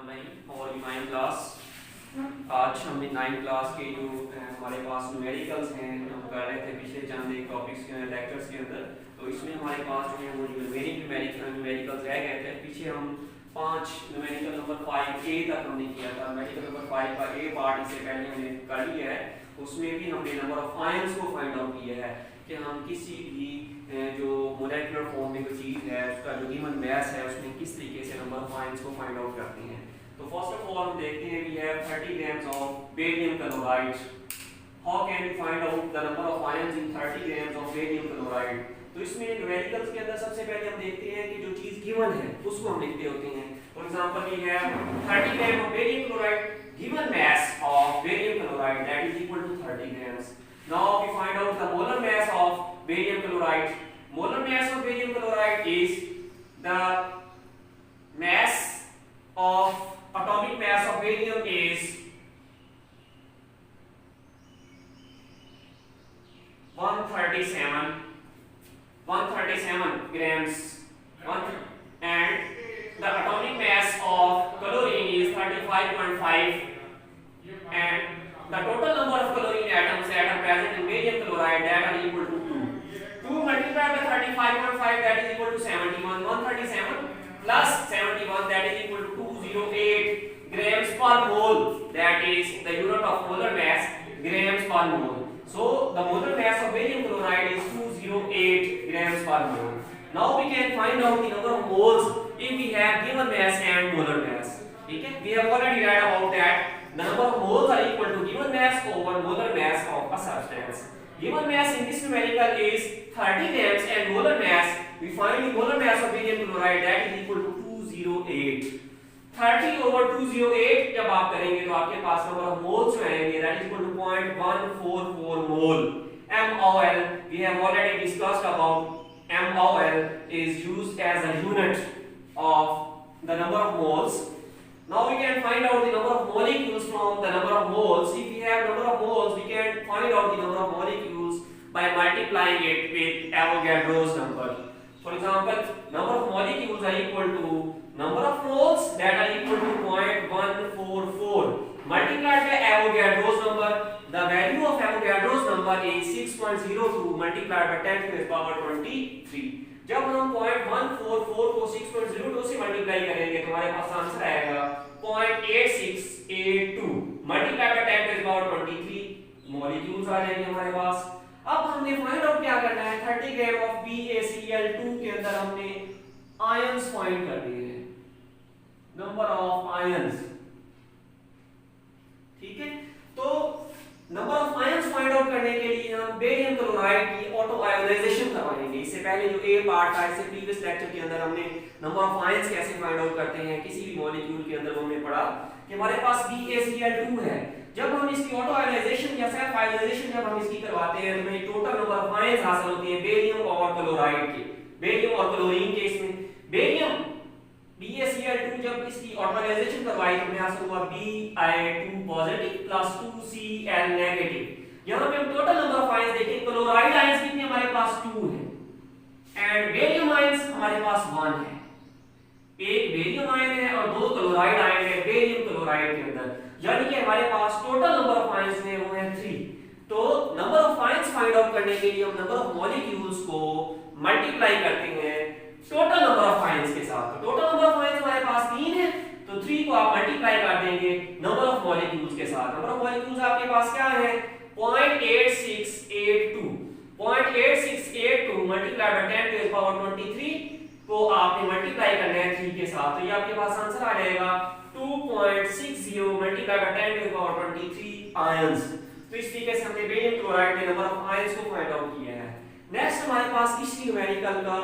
और 9 क्लास आज हमने 9 क्लास के जो हमारे पास न्यूमेरिकल्स हैं हम कर रहे थे पिछले चंद एक टॉपिक्स के लेक्चर्स के अंदर। तो इसमें हमारे पास जो है वो न्यूमेरिकल्स रह गए थे। पीछे हम 5 न्यूमेरिकल नंबर 5 ए तक हमने किया था। न्यूमेरिकल नंबर 5 का ए पार्ट इससे पहले हमने कर लिया है। उसमें भी हमने नंबर ऑफ आयंस को फाइंड आउट किया है कि हम किसी भी जो मोलेकुलर फॉर्म में कोई चीज़ है उसका जो गिवन मास है उसमें किस तरीके से नंबर ऑफ आयंस को फाइंड आउट करते हैं। तो फर्स्ट ऑफ ऑल हम देखते हैं we have 30 grams of barium chloride. How can we find out the number of ions in 30 grams of barium chloride? तो इसमें न्यूमेरिकल्स के अंदर सबसे पहले हम देखते हैं कि जो चीज गिवन है उसको हम लिखते होते हैं। For example we have 30 grams of barium chloride, given mass of barium chloride that is equal to 30 grams. Now we find out the molar mass of barium chloride. Molar mass of barium chloride is the mass of atomic mass of barium is 137 grams and the atomic mass of chlorine is 35.5 and the total number of chlorine atoms that are present in barium chloride that are equal to 2. 2 multiplied by 35.5 that is equal to 71. 137 plus 71 that is equal to 208 grams per mole, that is the unit of molar mass, grams per mole. So the molar mass of barium chloride is 208 grams per mole. Now we can find out the number of moles if we have given mass and molar mass. Okay, we have already read about that. The number of moles are equal to given mass over molar mass of a substance. Given mass in this numerical is 30 grams and molar mass, we find the molar mass of barium chloride that is equal to 208. 30 over 208 जब आप करेंगे तो आपके पास number of moles जो आएंगे that is equal to 0.144 mole. MOL we have already discussed about MOL is used as a unit of the number of moles. Now we can find out the number of molecules from the number of moles. If we have number of moles, we can find out the number of molecules by multiplying it with Avogadro's number. For example, number of molecules are equal to number of moles that are equal to 0.144 multiplied by Avogadro's number. The value of Avogadro's number is 6.02 multiplied by 10 to the power 23. जब हम 0.144 को 6.02 से multiply करेंगे तो हमारे पास answer आएगा 0.8682 multiply by 10 to the power 23 molecules आ जाएंगे हमारे पास। अब हमने फाइंड आउट क्या करना है, 30 ग्राम ऑफ BaCl2 के अंदर हमने आयंस फाइंड करने हैं, नंबर ऑफ आयंस। ठीक है, तो number of ions find out करने के लिए हम बेरियम क्लोराइड की ऑटो आयोनाइजेशन करवाएंगे। इससे पहले जो ए पार्ट था, इससे प्रीवियस लेक्चर के अंदर हमने नंबर ऑफ आयंस कैसे फाइंड आउट करते हैं किसी भी मॉलिक्यूल के अंदर हमने पढ़ा कि हमारे पास BaCl2 है। जब हम इसकी ऑटो आयोनाइजेशन या सेल्फ आयोनाइजेशन जब हम इसकी करवाते हैं तो हमें टोटल नंबर ऑफ आयंस हासिल होती है बेरियम और क्लोराइड के, बेरियम और क्लोरीन के। इसमें बेरियम BaCl2 जब इसकी ऑटोनाइजेशन करवाई तो हमें हासिल हुआ Bi2 positive plus 2Cl negative. यहां पे हम टोटल नंबर ऑफ आयंस देखें, क्लोराइड आयंस कितने हमारे पास 2 है एंड बेरियम आयंस हमारे पास 1 है। एक बेरियम आयन है और 2 क्लोराइड आयन है बेरियम क्लोराइड के अंदर, यानी कि हमारे पास टोटल नंबर ऑफ आयंस है वो है 3। तो number of ions find out करने के लिए हम नंबर ऑफ मॉलिक्यूल्स को मल्टीप्लाई करते हैं टोटल नंबर ऑफ आयंस के साथ। तो टोटल नंबर ऑफ आयंस हमारे पास 3 है तो 3 को आप मल्टीप्लाई कर देंगे नंबर ऑफ मॉलिक्यूल्स के साथ। नंबर ऑफ मॉलिक्यूल्स आपके पास क्या है 0.8682 0.8682 multiply by 10 to the power 23 को आपने मल्टीप्लाई करना है 3 के साथ। तो ये आपके पास आंसर आ जाएगा 2.60 multiply by 10 to the power 23 ions. तो इस तरीके से हमने बेरियम क्लोराइड के नंबर ऑफ आयंस को फाइंड आउट किया है। नेक्स्ट हमारे पास इसी न्यूमेरिकल का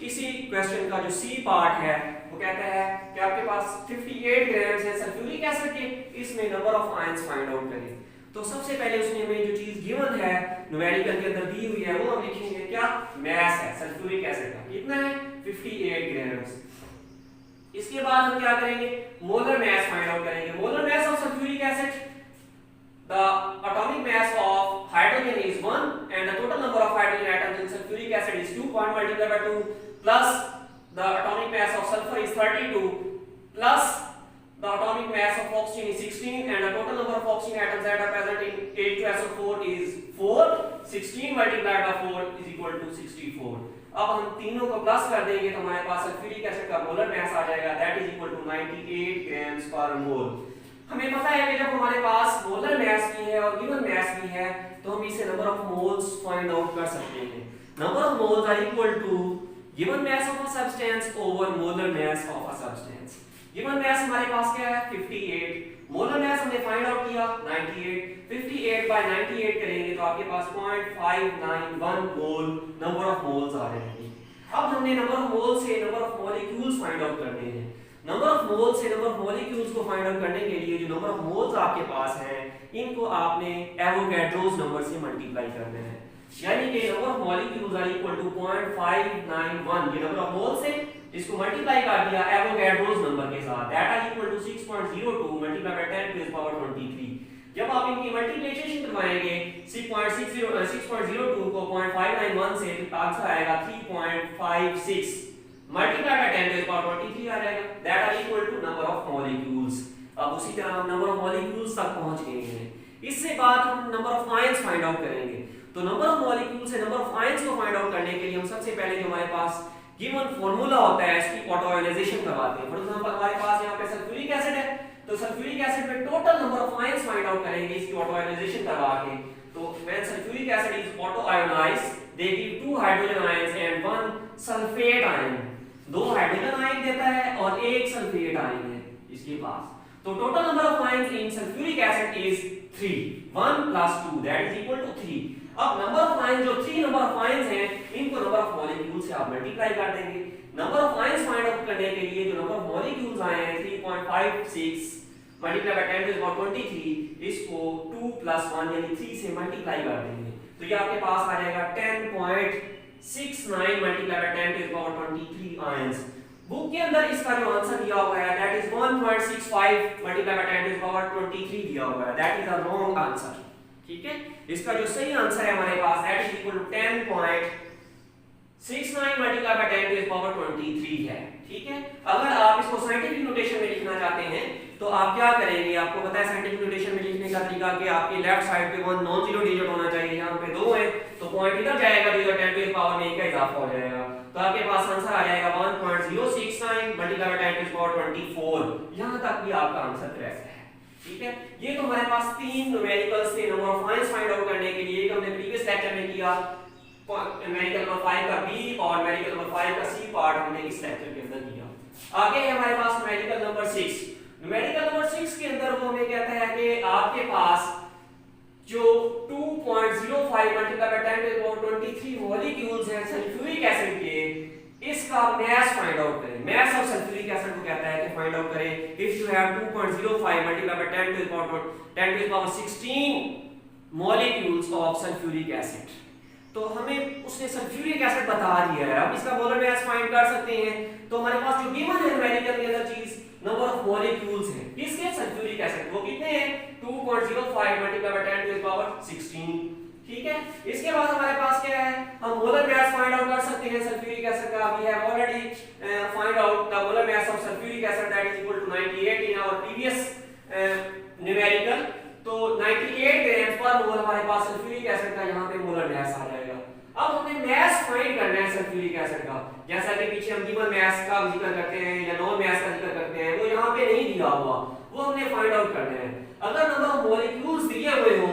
इसी क्वेश्चन का जो सी पार्ट है वो कहता है कि आपके पास 58 ग्राम्स है सल्फ्यूरिक एसिड के, इसमें number of ions find out करें। तो सबसे पहले उसने हमें जो चीज गिवन है न्यूमेरिकल के अंदर दी हुई है वो हम लिखेंगे क्या, मास है सल्फ्यूरिक एसिड का, कितना है 58 ग्राम्स। इसके बाद हम क्या करेंगे, मोलर मास फाइंड आउट करेंगे। Molar mass of sulphuric acid, the atomic mass of hydrogen is 1 and the total number of hydrogen atoms in sulfuric acid is 2 multiplied by 2 plus the atomic mass of sulfur is 32 plus the atomic mass of oxygen is 16 and the total number of oxygen atoms that are present in H2SO4 is 4. 16 multiplied by 4 is equal to 64. अब हम तीनों को plus कर देंगे तो हमारे पास sulphuric acid का मोलर मास आ जाएगा, that is equal to 98 grams per mole. हमें पता है कि जब हमारे पास मोलर मास भी है और गिवन मास भी है तो हम इसे number of moles find out कर सकते हैं। Number of moles are equal to given mass of a substance over molar mass of a substance. Given mass हमारे पास क्या है 58, मोलर मास हमने फाइंड आउट किया 98, 58 बाय 98 करेंगे तो आपके पास 0.591 मोल नंबर ऑफ मोल्स आ जाएंगे। अब हमने नंबर ऑफ मोल से number of molecules find out करने हैं। नंबर ऑफ मोल से नंबर ऑफ मॉलिक्यूल्स को फाइंड आउट करने के लिए जो नंबर ऑफ मोल्स आपके पास हैं इनको आपने एवोगैड्रोस नंबर से मल्टीप्लाई करना है, यानी कि number of molecules are equal to 0.591, ये नंबर ऑफ मोल्स है, इसको मल्टीप्लाई कर दिया एवोगैड्रोस नंबर के साथ, that is equal to 6.02 multiply by 10 to the power 23। जब आप इनकी मल्टीप्लिकेशन करवाएंगे 6.02 को 0.591 से तो आंसर आएगा 3.56 multiply by 10 to the power 23 आ जाएगा, that is equal to number of molecules. अब उसी तरह हम नंबर ऑफ मॉलिक्यूल्स तक पहुंच गए हैं। इससे बाद हम number of ions find out करेंगे। तो नंबर ऑफ मॉलिक्यूल से नंबर ऑफ आयंस को फाइंड आउट करने के लिए हम सबसे पहले जो हमारे पास गिवन फार्मूला होता है इसकी ऑटो आयोनाइजेशन करवाते हैं। फॉर एग्जांपल हमारे पास यहाँ पे सल्फ्यूरिक एसिड है तो सल्फ्यूरिक एसिड में total number of ions find out करेंगे इसकी ऑटो आयोनाइजेशन करवा के। तो when sulphuric acid is auto ionised they give 2 hydrogen ions and 1 sulphate ion, 2 hydrogen ion देता है और 1 सल्फेट आयन है इसके पास। तो total number of ions in sulphuric acid is 3, 1 + 2 that is equal to 3। अब नंबर ऑफ आयंस जो 3 number of ions हैं इनको नंबर ऑफ मॉलिक्यूल से आप मल्टीप्लाई कर देंगे। Number of ions find out करने के लिए जो नंबर ऑफ मॉलिक्यूल्स आए हैं 3.56 multiply by 10 to the power 23, इसको 2 + 1 यानी 3 से मल्टीप्लाई कर देंगे तो ये आपके पास आ जाएगा 10.69 multiply by 10 to the power 23 ions. Book के अंदर इसका जो आंसर दिया हुआ है that is 1.65 multiply by 10 to the power 23 दिया हुआ है, that is a wrong answer. ठीक है, इसका जो सही आंसर है हमारे पास that is equal to 10.69 multiply by 10 to the power 23 है। ठीक है, अगर आप इसको साइंटिफिक नोटेशन में लिखना चाहते हैं तो आप क्या करेंगे, आपको पता है साइंटिफिक नोटेशन में लिखने का तरीका कि आपके लेफ्ट साइड पे 1 नॉन जीरो डिजिट होना चाहिए, यहां पे 2 है तो पॉइंट इधर जाएगा तो इधर 10 टू द पावर में 1 का इजाफा हो जाएगा तो आपके पास आंसर आ जाएगा 1.069 multiply by 10 to the power 24। यहां तक भी आपका आंसर करेक्ट है। ठीक है, ये तो हमारे पास 3 न्यूमेरिकल्स थे number of ions find out करने के लिए। एक हमने प्रीवियस लेक्चर में किया न्यूमेरिकल नंबर 5 का बी और न्यूमेरिकल नंबर 5 का सी पार्ट हमने इस लेक्चर के अंदर किया। आगे है हमारे पास न्यूमेरिकल नंबर 6। न्यूमेरिकल नंबर 6 के अंदर वो हमें कहता है कि आपके पास जो 2.05 multiply by 10 to the power 23 molecules हैं सल्फ्यूरिक एसिड के, इसका मास फाइंड आउट करें। मास ऑफ सल्फ्यूरिक एसिड को कहता है कि फाइंड आउट करें if you have 2.05 multiply by 10 to the power 16 molecules of sulphuric acid. तो हमें उसने सल्फ्यूरिक एसिड बता दिया है, अब इसका मोलर मास फाइंड कर सकते हैं। तो हमारे पास जो गिवन है न्यूमेरिकल के अंदर चीज नंबर ऑफ मॉलिक्यूल्स हैं किसके सल्फ्यूरिक एसिड, वो कितने हैं 2.05 multiply by 10 to the power 16। ठीक है, इसके बाद हमारे पास क्या है, हम मोलर मास फाइंड आउट कर सकते हैं सल्फ्यूरिक एसिड का। We have already find out the molar mass of sulphuric acid that is equal to 98 in our previous numerical. तो 98 ग्राम पर मोल हमारे पास सल्फ्यूरिक एसिड का यहाँ पे मोलर मास आ जाएगा। अब हमें मास फाइंड करना है सल्फ्यूरिक एसिड का, जैसा कि पीछे हम गिवन मास का जिक्र करते हैं या नॉन मास का जिक्र करते हैं, वो यहाँ पे नहीं दिया हुआ, वो हमने फाइंड आउट करना है। अगर नंबर ऑफ मॉलिक्यूल्स दिए हुए हो,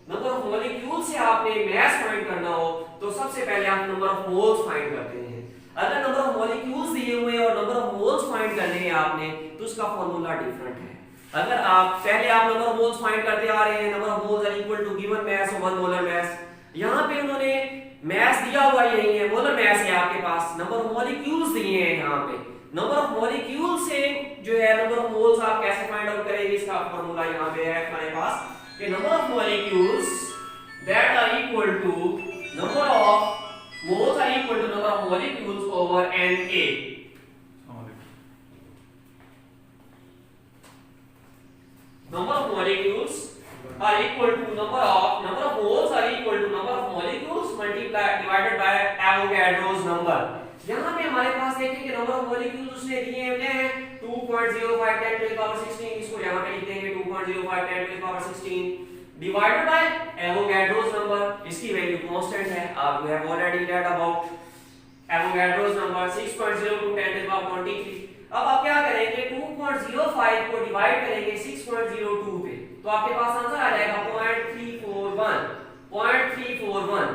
नंबर ऑफ मॉलिक्यूल से आपने मास फाइंड करना हो तो सबसे पहले आप नंबर ऑफ मोल्स फाइंड करते हैं। अगर नंबर ऑफ मॉलिक्यूल्स दिए हुए और नंबर ऑफ मोल्स फाइंड करने हैं आपने तो उसका फार्मूला डिफरेंट है। अगर आप पहले आप नंबर ऑफ मोल्स फाइंड करते आ रहे हैं, number of moles are equal to given mass और 1 मोलर मास, यहां पे उन्होंने मास दिया हुआ यही है, मोलर मास है आपके पास, नंबर ऑफ मॉलिक्यूल्स दिए हैं यहां पे। नंबर ऑफ मॉलिक्यूल से जो है नंबर ऑफ मोल्स आप कैसे फाइंड आउट करेंगे, इसका फार्मूला यहां पे है हमारे पास कि number of molecules that are equal to number of moles are equal to number of molecules over Na। number of molecules are equal to number of moles are equal to number of molecules multiplied divided by Avogadro's number। यहाँ पे हमारे पास देखें कि number of molecules उसने दिए हुए हैं 2.05 10 to the power 16, इसको यहाँ पे लिख देंगे 2.05 10 to the power 16 divided by Avogadro's number, इसकी वैल्यू कांस्टेंट है, आप you have already read about Avogadro's number 6.02 10 to the power 23। अब आप क्या करेंगे 2.05 को डिवाइड करेंगे 6.02 पे, तो आपके पास आंसर आ जाएगा 0.341 0.341।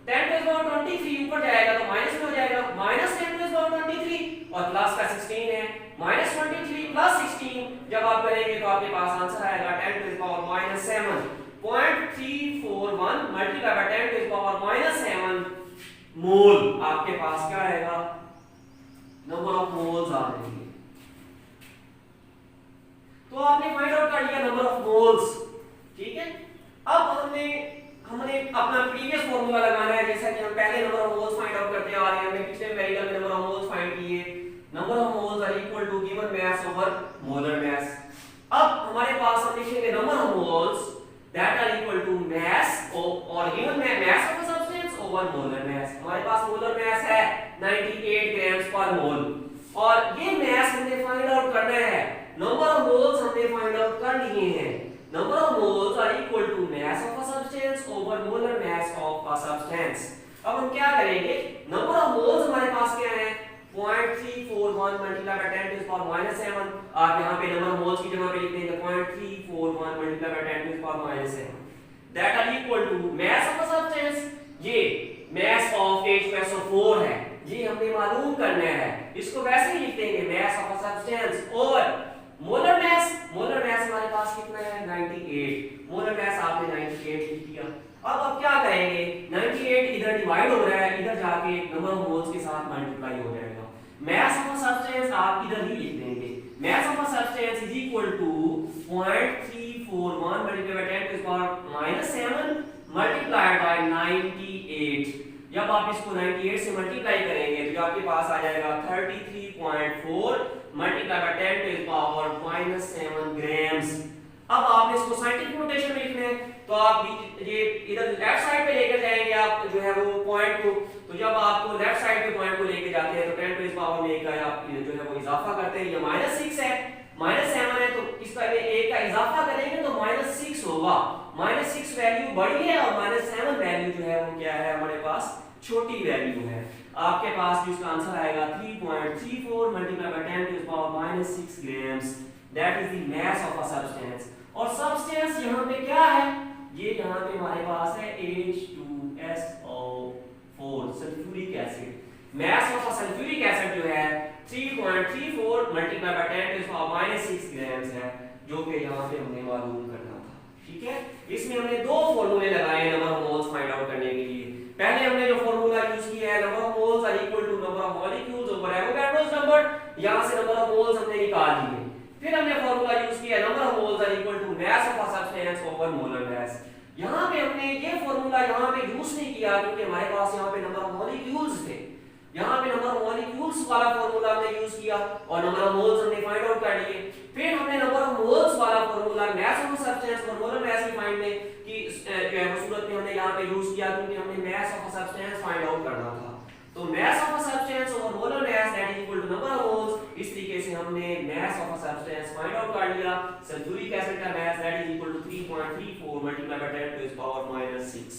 10 to the power 23 ऊपर जाएगा तो माइनस में हो जाएगा, माइनस 10 to the power 23 और प्लस का 16 है, माइनस 23 प्लस 16 जब आप करेंगे तो आपके पास आंसर आएगा 10 to the power -7 0.341 multiply by 10 to the power -7 मोल। आपके पास क्या आएगा, नंबर ऑफ मोल्स आ जाएंगे। तो आपने फाइंड आउट कर लिया नंबर ऑफ मोल्स, ठीक है। अब हमने अपना प्रीवियस फार्मूला लगाना है, जैसा कि हम पहले number of moles find out करते आ रहे हैं, हमने पिछले वेरिएबल में नंबर ऑफ मोल्स फाइंड किए, number of moles are equal to given mass over molar mass. अब हमारे पास हम लिखेंगे number of moles that are equal to mass और given mass of a substance over molar mass. हमारे पास molar mass है 98 ग्राम्स पर मोल और ये मास हमने फाइंड आउट करना है। नंबर ऑफ मोल्स हमने फाइंड आउट कर लिए हैं, number of moles are equal to mass of a substance over molar mass of a substance। अब हम क्या करेंगे, number of moles हमारे पास क्या है 0.341 multiply by 10 to the power -7। आप यहाँ पे number of moles की जगह पे लिख देंगे 0.341 multiply by 10 to the power -7 that are equal to mass of a substance। ये mass of H+O4 है, ये हमने मालूम करना है, इसको वैसे ही लिख देंगे mass of a substance और मोलर मास हमारे पास कितना है 98, मोलर मास आपने 98 लिख दिया। अब क्या करेंगे 98 इधर डिवाइड हो रहा है, इधर जाके नंबर ऑफ मोल्स के साथ मल्टीप्लाई हो जाएगा। मास ऑफ अ सब्सटेंस आप इधर ही लिख देंगे, mass of a substance is equal to 0.341 multiply by 10 to the power -7 multiplied by 98। जब आप इसको 98 से मल्टीप्लाई करेंगे तो आपके पास आ जाएगा 33.4 multiply by 10 to the power -7 grams. अब आपने इसको साइंटिफिक नोटेशन में लिखना है, तो आप ये इधर लेफ्ट साइड पे लेकर जाएंगे आप जो है वो पॉइंट को, तो जब आपको लेफ्ट साइड पे पॉइंट को लेके जाते हैं तो 10 to the power में एक का आप जो है वो इजाफा करते हैं, ये -6 है, -7 है, तो इसका एक का इजाफा करेंगे तो -6 होगा। -6 वैल्यू बड़ी है और -7 वैल्यू जो है वो क्या है हमारे पास छोटी वैल्यू है। आपके पास इसका आंसर आएगा 3.34 multiply by 10 to the power -6 grams, that is the mass of a substance. और सब्सटेंस यहाँ पे क्या है, ये यहाँ पे हमारे पास है H2SO4 sulphuric acid. Mass of a sulphuric acid जो है 3.34 multiply by 10 to the power -6 grams है, जो कि यहाँ पे हमने मालूम करना था, ठीक है। इसमें हमने दो फार्मूले लगाए number of moles find out करने के लिए। पहले हमने जो फार्मूला यूज किया है number of moles are equal to number of molecules over Avogadro's number, यहां से नंबर ऑफ मोल्स हमने निकाल लिए। फिर हमने फार्मूला यूज किया number of moles are equal to mass of a substance over molar mass. यहां पे हमने ये फार्मूला यहां पे यूज नहीं किया क्योंकि हमारे पास यहां पे नंबर ऑफ मॉलिक्यूल्स थे, यहां पे नंबर ऑफ मॉलिक्यूल्स वाला फार्मूला हमने यूज किया और नंबर ऑफ मोल्स हमने फाइंड आउट कर लिए। फिर हमने नंबर ऑफ मोल्स वाला formula mass of a substance और मोलर मास की फाइंड में कि जो है वो सूरत में हमने यहां पे यूज किया क्योंकि हमने mass of a substance find out करना था। तो मास ऑफ अ सब्सटेंस और molar mass that is equal to number of moles, इस तरीके से हमने mass of a substance find out कर लिया। सल्फ्यूरिक एसिड का mass that is equal to 3.34 multiply by 10 to the power -6।